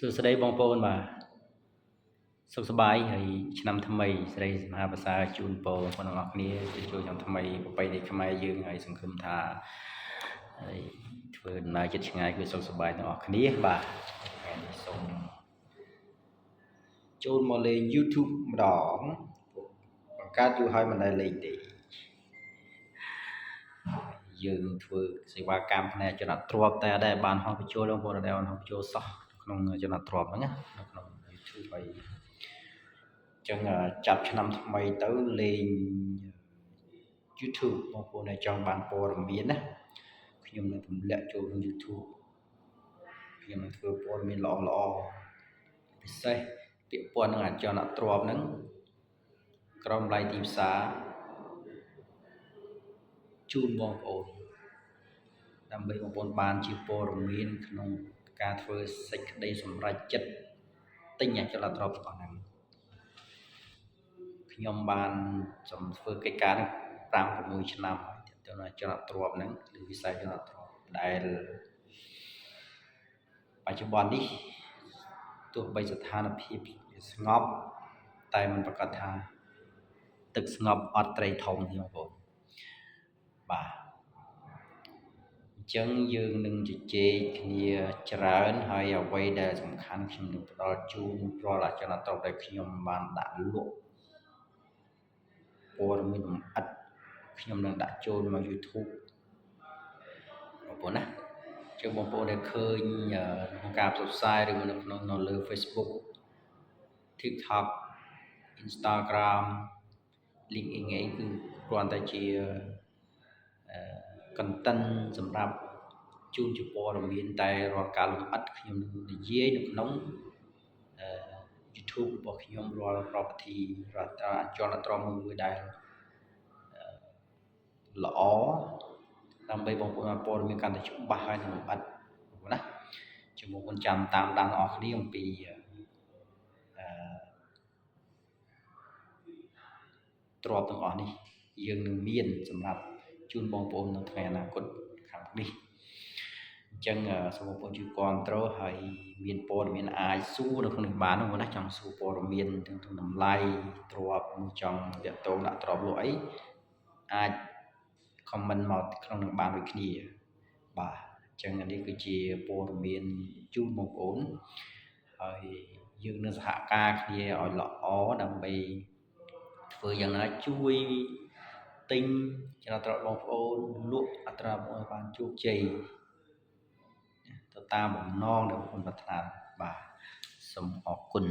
សួស្តីបងប្អូនបាទសុខសប្បាយហើយឆ្នាំថ្មីស្រីមហាប្រសើរជូនពរបងប្អូនទាំងអស់គ្នាចូលឆ្នាំថ្មីប្រពៃណីខ្មែរយើងហើយសង្ឃឹមថាហើយធ្វើដំណើរចិត្តឆ្ងាយគឺសុខសប្បាយទាំងអស់គ្នាបាទហើយសូមចូលមកលេង YouTube ម្ដងបង្កើតយូរហើយមិនដែលលេងទេយើងធ្វើសេវាកម្មផ្នែកចំណាត់ទ្រព្យតែអត់ដែលបានហោះបញ្ចូលបងប្អូនអត់ដែលបានហោះបញ្ចូលសោះក្នុងចំណាត់ទ្រព្យហ្នឹងណានៅក្នុង YouTube ហើយចឹងចាប់ឆ្នាំថ្មីទៅលេង YouTube បងប្អូនដែលចង់បានព័ត៌មានណាខ្ញុំនឹងទម្លាក់ចូលក្នុង YouTube ខ្ញុំនឹងធ្វើព័ត៌មានល្អពិសេសពាក់ព័ន្ធនឹងអចលនទ្រព្យហ្នឹងក្រុមតម្លៃទីផ្សារជូនបងប្អូនដើម្បីបងប្អូនបានជាព័ត៌មានក្នុងការធ្វើសេចក្តីសម្រេចចិត្តទិញអចលនទ្រព្យរបស់ហ្នឹងខ្ញុំបានធ្វើកិច្ចការនេះ 5-6 ឆ្នាំទៅនៅចំណាត់ទ្រព្យហ្នឹងឬវិស័យចំណាត់ទ្រព្យដែលបច្ចុប្បន្ននេះទោះបីស្ថានភាពស្ងប់តែមិនប្រកាសថាទឹកស្ងប់អត់ត្រីធំទេបងប្អូនបាទអញ្ចឹងយើងនឹងជជែកគ្នាច្រើនហើយអ្វីដែលសំខាន់ខ្ញុំនឹងផ្ដល់ជូនរាល់អចលនទ្រព្យដែលខ្ញុំបានដាក់លក់ព័ត៌មានលម្អិតខ្ញុំនឹងដាក់ចូលមក YouTube បងប្អូនណាចឹងបងប្អូនដែលឃើញក្នុងការផ្សព្វផ្សាយឬនៅលើ Facebook TikTok Instagram LinkedIn អីគឺគ្រាន់តែជា content សម្រាប់ជូនជាព័ត៌មានតែរាល់ការលម្អិតខ្ញុំនឹងនិយាយនៅក្នុង YouTube របស់ខ្ញុំរាល់ property រាល់អចលនទ្រព្យមួយដែលល្អដើម្បីបងប្អូនព័ត៌មានកាន់តែច្បាស់ហើយនឹងលម្អិតបងប្អូនណាជួយបងប្អូនចាំតាមដានអស់គ្នាអំពីទ្រព្យទាំងអស់នេះយើងនឹងមានសម្រាប់ជូនបងប្អូននៅថ្ងៃអនាគតខាងនេះអញ្ចឹងសូមបងប្អូនជួយគាំទ្រហើយមានព័ត៌មានអាចសួរនៅក្នុងនេះបានបងប្អូនណាចង់សួរព័ត៌មានទាំងតម្លៃទ្រព្យចង់តាក់ទងដាក់ទ្រព្យលក់អីអាច comment មកក្នុងនឹងបានដូចគ្នាបាទអញ្ចឹងនេះគឺជាព័ត៌មានជូនបងប្អូនហើយយើងនឹងសហការគ្នាឲ្យល្អដើម្បីធ្វើយ៉ាងណាជួយទិញចំណាត់ទ្រព្យបងប្អូនលក់អត្រាបងប្អូនបានជោគជ័យទៅតាមបំណងដែលបងប្អូនប្រាថ្នាបាទសូមអរគុណ